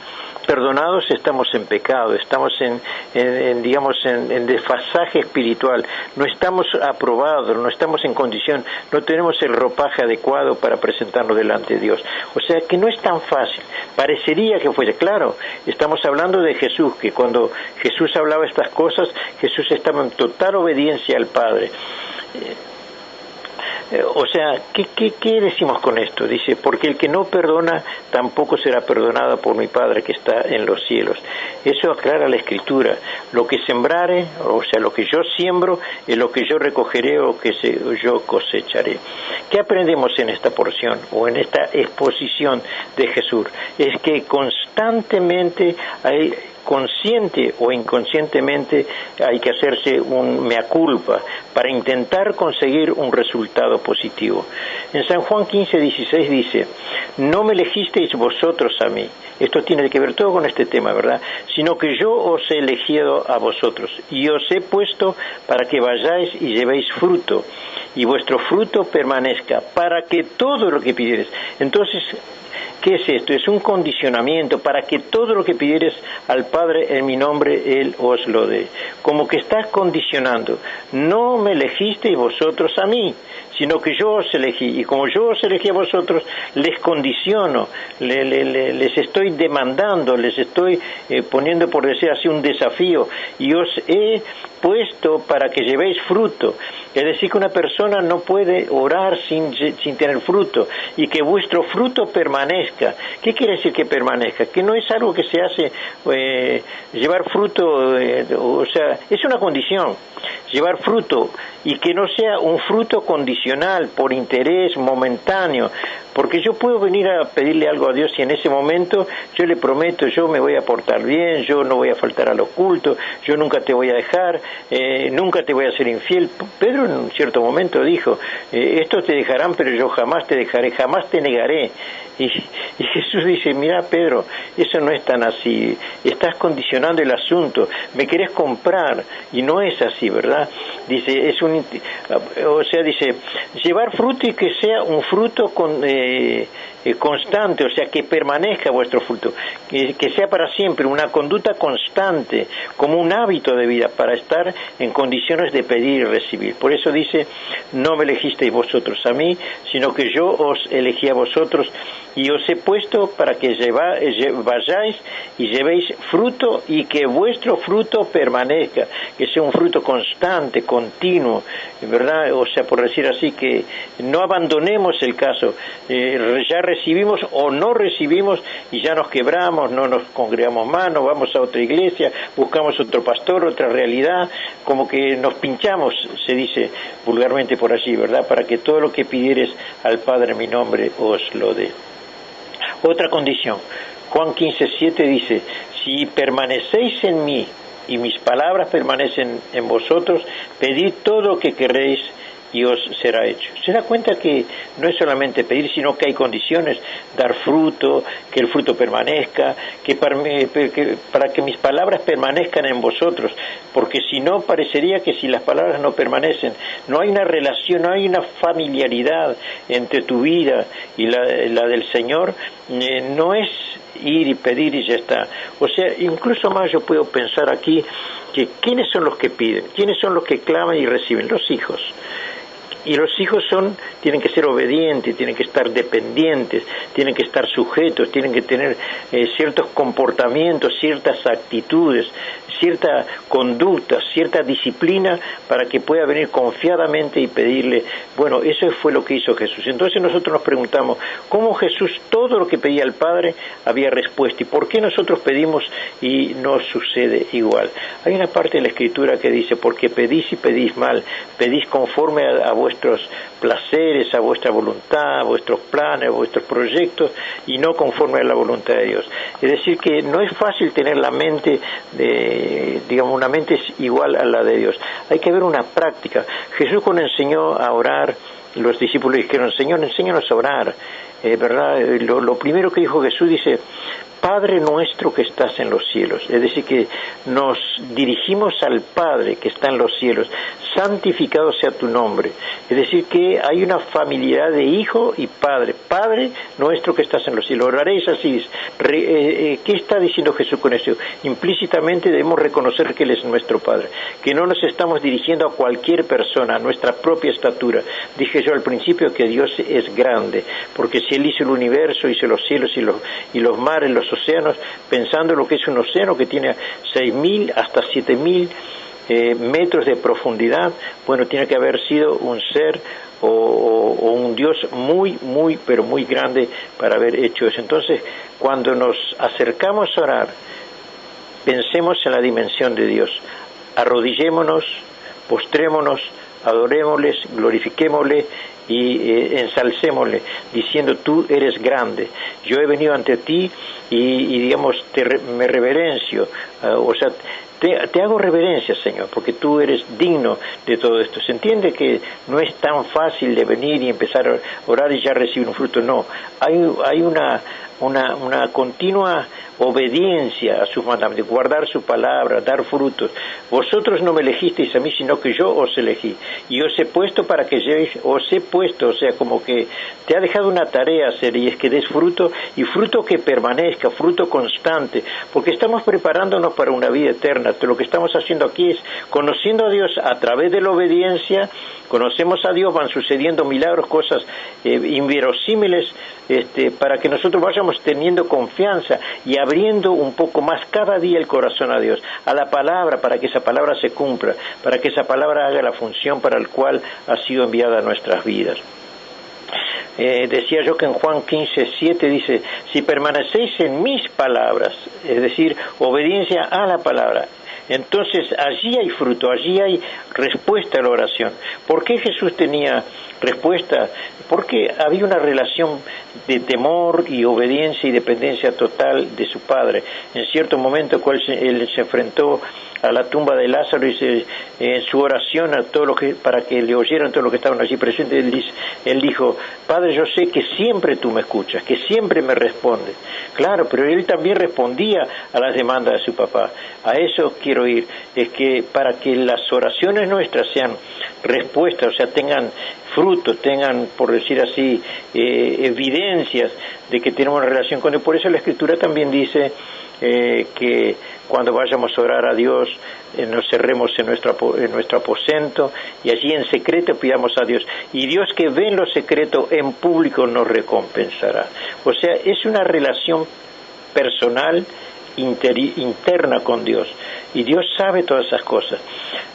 perdonados, estamos en pecado, estamos en desfasaje espiritual, no estamos aprobados, no estamos en condición, no tenemos el ropaje adecuado para presentarnos delante de Dios. O sea que no es tan fácil. Parecería que fuese, claro, estamos hablando de Jesús, que cuando Jesús hablaba estas cosas, Jesús estaba en total obediencia al Padre. O sea, ¿qué decimos con esto? Dice, porque el que no perdona tampoco será perdonado por mi Padre que está en los cielos. Eso aclara la Escritura. Lo que sembrare, o sea, lo que yo siembro, es lo que yo recogeré o que yo cosecharé. ¿Qué aprendemos en esta porción o en esta exposición de Jesús? Es que constantemente hay, consciente o inconscientemente, hay que hacerse un mea culpa para intentar conseguir un resultado positivo. En San Juan 15:16 dice: no me elegisteis vosotros a mí. Esto tiene que ver todo con este tema, ¿verdad? Sino que yo os he elegido a vosotros y os he puesto para que vayáis y llevéis fruto y vuestro fruto permanezca, para que todo lo que pidiereis. Entonces, ¿Qué es esto? Es un condicionamiento para que todo lo que pidieres al Padre en mi nombre, Él os lo dé. Como que estás condicionando. No me elegisteis vosotros a mí, sino que yo os elegí. Y como yo os elegí a vosotros, les condiciono, les estoy demandando, les estoy poniendo, por decir así, un desafío. Y os he puesto para que llevéis fruto. Es decir, que una persona no puede orar sin tener fruto, y que vuestro fruto permanezca. ¿Qué quiere decir que permanezca? Que no es algo que se hace, llevar fruto, o sea, es una condición, llevar fruto, y que no sea un fruto condicional, por interés momentáneo, porque yo puedo venir a pedirle algo a Dios y en ese momento yo le prometo, yo me voy a portar bien, yo no voy a faltar al oculto, yo nunca te voy a dejar, nunca te voy a ser infiel. Pedro en un cierto momento dijo, estos te dejarán, pero yo jamás te dejaré, jamás te negaré. Y Jesús dice, mira Pedro, eso no es tan así, estás condicionando el asunto, me querés comprar, y no es así, ¿verdad? Dice, dice, llevar fruto y que sea un fruto constante, o sea, que permanezca vuestro fruto, que sea para siempre, una conducta constante, como un hábito de vida, para estar en condiciones de pedir y recibir. Por eso dice, no me elegisteis vosotros a mí, sino que yo os elegí a vosotros, y os he puesto para que vayáis y llevéis fruto, y que vuestro fruto permanezca, que sea un fruto constante, continuo, ¿verdad? O sea, por decir así, que no abandonemos el caso, ya recibimos o no recibimos y ya nos quebramos, no nos congregamos más, nos vamos a otra iglesia, buscamos otro pastor, otra realidad, como que nos pinchamos, se dice vulgarmente por allí, ¿verdad? Para que todo lo que pidieres al Padre en mi nombre os lo dé. Otra condición, Juan 15:7 dice, si permanecéis en mí y mis palabras permanecen en vosotros, pedid todo lo que queréis y os será hecho. Se da cuenta que no es solamente pedir, sino que hay condiciones, dar fruto, que el fruto permanezca, que para que mis palabras permanezcan en vosotros, porque si no, parecería que si las palabras no permanecen, no hay una relación, no hay una familiaridad entre tu vida y la del Señor, no es ir y pedir y ya está. O sea, incluso más yo puedo pensar aquí que ¿quiénes son los que piden? ¿Quiénes son los que claman y reciben? Los hijos. Y los hijos tienen que ser obedientes, tienen que estar dependientes, tienen que estar sujetos, tienen que tener ciertos comportamientos, ciertas actitudes, cierta conducta, cierta disciplina para que pueda venir confiadamente y pedirle. Bueno, eso fue lo que hizo Jesús. Entonces nosotros nos preguntamos, ¿cómo Jesús todo lo que pedía al Padre había respuesta? ¿Y por qué nosotros pedimos y no sucede igual? Hay una parte de la Escritura que dice, porque pedís y pedís mal, pedís conforme a vuestros placeres, a vuestra voluntad, a vuestros planes, a vuestros proyectos, y no conforme a la voluntad de Dios. Es decir, que no es fácil tener la mente una mente es igual a la de Dios. Hay que ver una práctica. Jesús cuando enseñó a orar, los discípulos dijeron, Señor, enséñanos a orar, ¿verdad? Lo primero que dijo Jesús, dice, Padre nuestro que estás en los cielos. Es decir, que nos dirigimos al Padre que está en los cielos. Santificado sea tu nombre. Es decir, que hay una familiaridad de hijo y padre. Padre nuestro que estás en los cielos. Oraréis así. ¿Qué está diciendo Jesús con eso? Implícitamente debemos reconocer que Él es nuestro Padre. Que no nos estamos dirigiendo a cualquier persona, a nuestra propia estatura. Dije yo al principio que Dios es grande. Porque si Él hizo el universo, hizo los cielos y los mares, los océanos, pensando lo que es un océano que tiene 6.000 hasta 7.000 metros de profundidad, bueno, tiene que haber sido un ser o un Dios muy, muy, pero muy grande para haber hecho eso. Entonces, cuando nos acercamos a orar, pensemos en la dimensión de Dios, arrodillémonos, postrémonos, adorémosles, glorifiquémosle y ensalcémosle, diciendo, tú eres grande, yo he venido ante ti y digamos, me reverencio, o sea, te hago reverencia, Señor, porque tú eres digno de todo esto. Se entiende que no es tan fácil de venir y empezar a orar y ya recibir un fruto, no, hay una continua obediencia a sus mandamientos, guardar su palabra, dar frutos. Vosotros no me elegisteis a mí, sino que yo os elegí, y os he puesto para que llevéis, os he puesto, o sea, como que te ha dejado una tarea hacer, y es que des fruto, y fruto que permanezca, fruto constante, porque estamos preparándonos para una vida eterna. Lo que estamos haciendo aquí es conociendo a Dios a través de la obediencia. Conocemos a Dios, van sucediendo milagros, cosas inverosímiles, para que nosotros vayamos teniendo confianza y abriendo un poco más cada día el corazón a Dios, a la palabra, para que esa palabra se cumpla, para que esa palabra haga la función para la cual ha sido enviada a nuestras vidas. Decía yo que en Juan 15:7 dice, si permanecéis en mis palabras, es decir, obediencia a la palabra, entonces allí hay fruto, allí hay respuesta a la oración. ¿Por qué Jesús tenía respuesta? Porque había una relación de temor y obediencia y dependencia total de su Padre. En cierto momento él se enfrentó a la tumba de Lázaro y en su oración a todo lo que, para que le oyeran todos los que estaban allí presentes, él dijo, Padre, yo sé que siempre tú me escuchas, que siempre me respondes. Claro, pero él también respondía a las demandas de su papá. A eso quiero ir, es que para que las oraciones nuestras sean respuestas, o sea, tengan frutos, tengan, por decir así, evidencias de que tenemos una relación con Dios. Por eso la Escritura también dice que cuando vayamos a orar a Dios, nos cerremos en nuestro aposento y allí en secreto pidamos a Dios. Y Dios que ve en lo secreto, en público nos recompensará. O sea, es una relación personal, interna con Dios. Y Dios sabe todas esas cosas.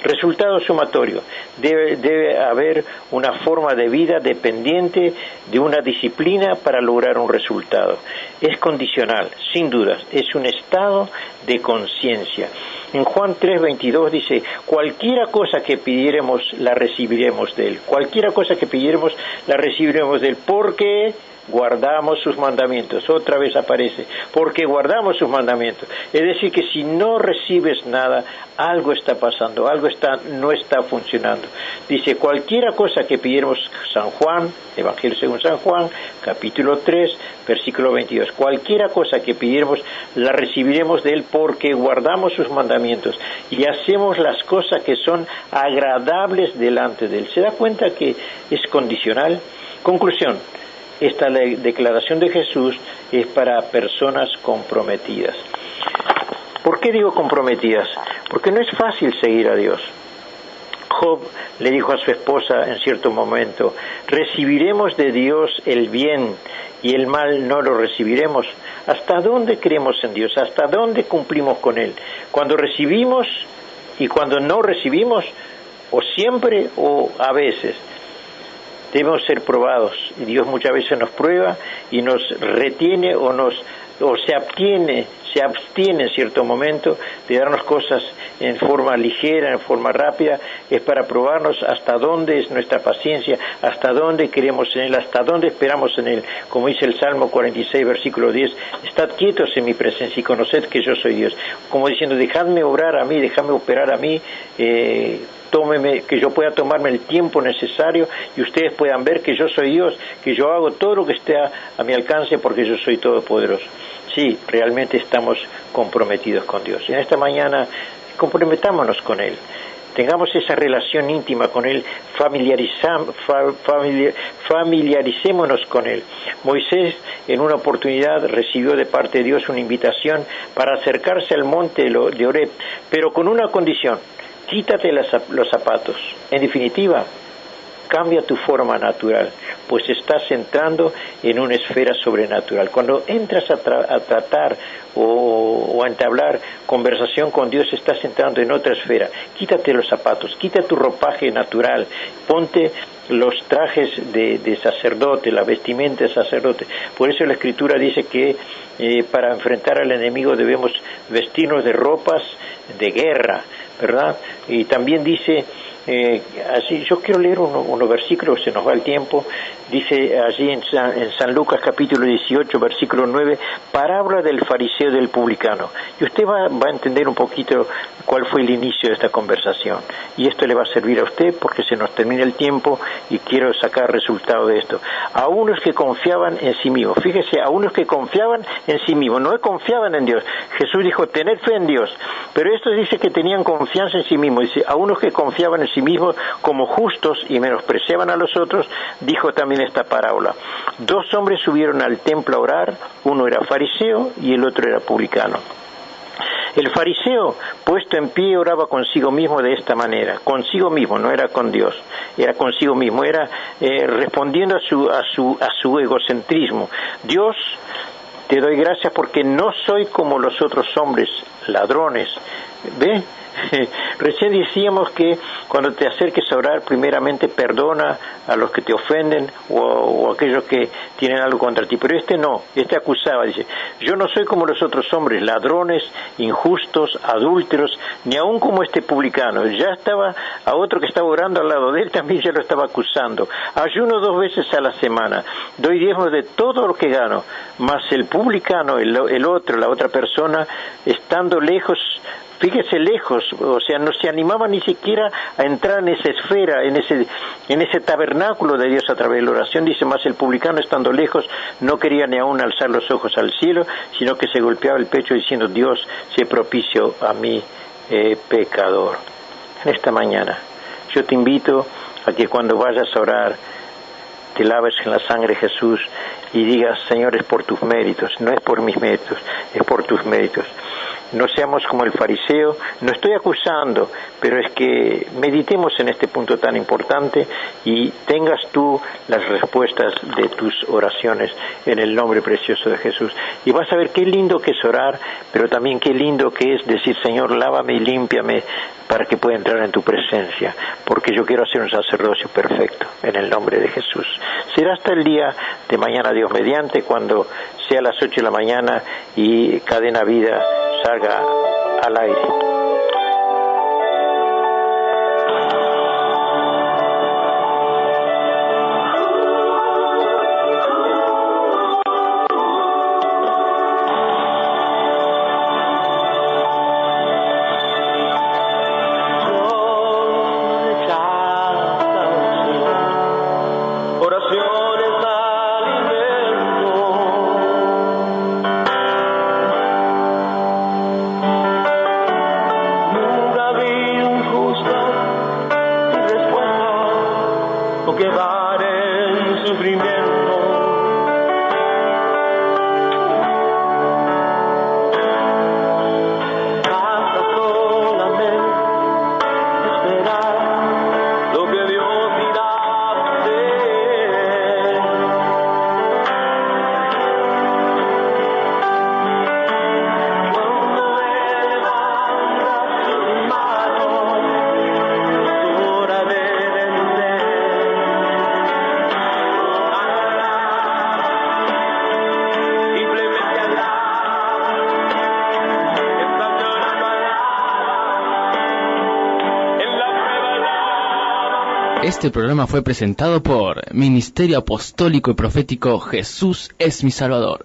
Resultado sumatorio. Debe haber una forma de vida dependiente de una disciplina para lograr un resultado. Es condicional, sin dudas. Es un estado de conciencia. En Juan 3:22 dice, cualquiera cosa que pidiéremos, la recibiremos de Él. Cualquiera cosa que pidiéremos, la recibiremos de Él. Porque guardamos sus mandamientos. Otra vez aparece, porque guardamos sus mandamientos. Es decir, que si no recibes nada, algo está pasando, algo no está funcionando. Dice, cualquiera cosa que pidiéramos, San Juan, Evangelio según San Juan, capítulo 3, versículo 22, cualquiera cosa que pidiéramos, la recibiremos de Él porque guardamos sus mandamientos y hacemos las cosas que son agradables delante de Él. ¿Se da cuenta que es condicional? Conclusión. Esta declaración de Jesús es para personas comprometidas. ¿Por qué digo comprometidas? Porque no es fácil seguir a Dios. Job le dijo a su esposa en cierto momento, ¿recibiremos de Dios el bien y el mal no lo recibiremos? ¿Hasta dónde creemos en Dios? ¿Hasta dónde cumplimos con Él? ¿Cuando recibimos y cuando no recibimos? ¿O siempre o a veces? Debemos ser probados, y Dios muchas veces nos prueba y nos retiene o se abstiene en cierto momento de darnos cosas en forma ligera, en forma rápida. Es para probarnos hasta dónde es nuestra paciencia, hasta dónde creemos en Él, hasta dónde esperamos en Él. Como dice el Salmo 46, versículo 10, estad quietos en mi presencia y conoced que yo soy Dios. Como diciendo, dejadme obrar a mí, dejadme operar a mí, que yo pueda tomarme el tiempo necesario y ustedes puedan ver que yo soy Dios, que yo hago todo lo que esté a mi alcance porque yo soy todopoderoso. Sí, realmente estamos comprometidos con Dios. Y en esta mañana comprometámonos con Él. Tengamos esa relación íntima con Él, familiaricémonos con Él. Moisés en una oportunidad recibió de parte de Dios una invitación para acercarse al monte de Horeb, pero con una condición, quítate los zapatos. En definitiva, cambia tu forma natural, pues estás entrando en una esfera sobrenatural. Cuando entras a tratar o a entablar conversación con Dios, estás entrando en otra esfera. Quítate los zapatos, quita tu ropaje natural, ponte los trajes de sacerdote, la vestimenta de sacerdote. Por eso la Escritura dice que para enfrentar al enemigo debemos vestirnos de ropas de guerra, ¿verdad? Y también dice Así, yo quiero leer unos versículos, se nos va el tiempo. Dice allí en San Lucas capítulo 18, versículo 9, parábola del fariseo y del publicano. Y usted va a entender un poquito cuál fue el inicio de esta conversación. Y esto le va a servir a usted porque se nos termina el tiempo y quiero sacar resultado de esto. A unos que confiaban en sí mismos, fíjese, a unos que confiaban en sí mismos, no confiaban en Dios. Jesús dijo, tened fe en Dios, pero esto dice que tenían confianza en sí mismos. Dice, a unos que confiaban en sí mismos como justos y menospreciaban a los otros, dijo también esta parábola. 2 hombres subieron al templo a orar, uno era fariseo y el otro era publicano. El fariseo, puesto en pie, oraba consigo mismo de esta manera, consigo mismo, no era con Dios, era consigo mismo, era respondiendo a su egocentrismo. Dios, te doy gracias porque no soy como los otros hombres, ladrones. ¿Ve? Recién decíamos que cuando te acerques a orar, primeramente perdona a los que te ofenden o aquellos que tienen algo contra ti, pero no, acusaba, dice, yo no soy como los otros hombres, ladrones, injustos, adúlteros, ni aun como este publicano. Ya estaba a otro que estaba orando al lado de él, también ya lo estaba acusando. Ayuno 2 veces a la semana, doy diezmos de todo lo que gano, mas el publicano, el otro, la otra persona, estando lejos, fíjese, lejos, o sea, no se animaba ni siquiera a entrar en esa esfera, en ese tabernáculo de Dios a través de la oración. Dice, más el publicano, estando lejos, no quería ni aún alzar los ojos al cielo, sino que se golpeaba el pecho diciendo, Dios, sé propicio a mí, pecador. En esta mañana, yo te invito a que cuando vayas a orar, te laves en la sangre de Jesús y digas, Señor, es por tus méritos, no es por mis méritos, es por tus méritos. No seamos como el fariseo, no estoy acusando, pero es que meditemos en este punto tan importante y tengas tú las respuestas de tus oraciones en el nombre precioso de Jesús. Y vas a ver qué lindo que es orar, pero también qué lindo que es decir, Señor, lávame y límpiame para que pueda entrar en tu presencia, porque yo quiero hacer un sacerdocio perfecto en el nombre de Jesús. Será hasta el día de mañana, Dios mediante, cuando sea las 8 de la mañana y Cadena Vida salga al aire. Este programa fue presentado por Ministerio Apostólico y Profético Jesús es mi Salvador.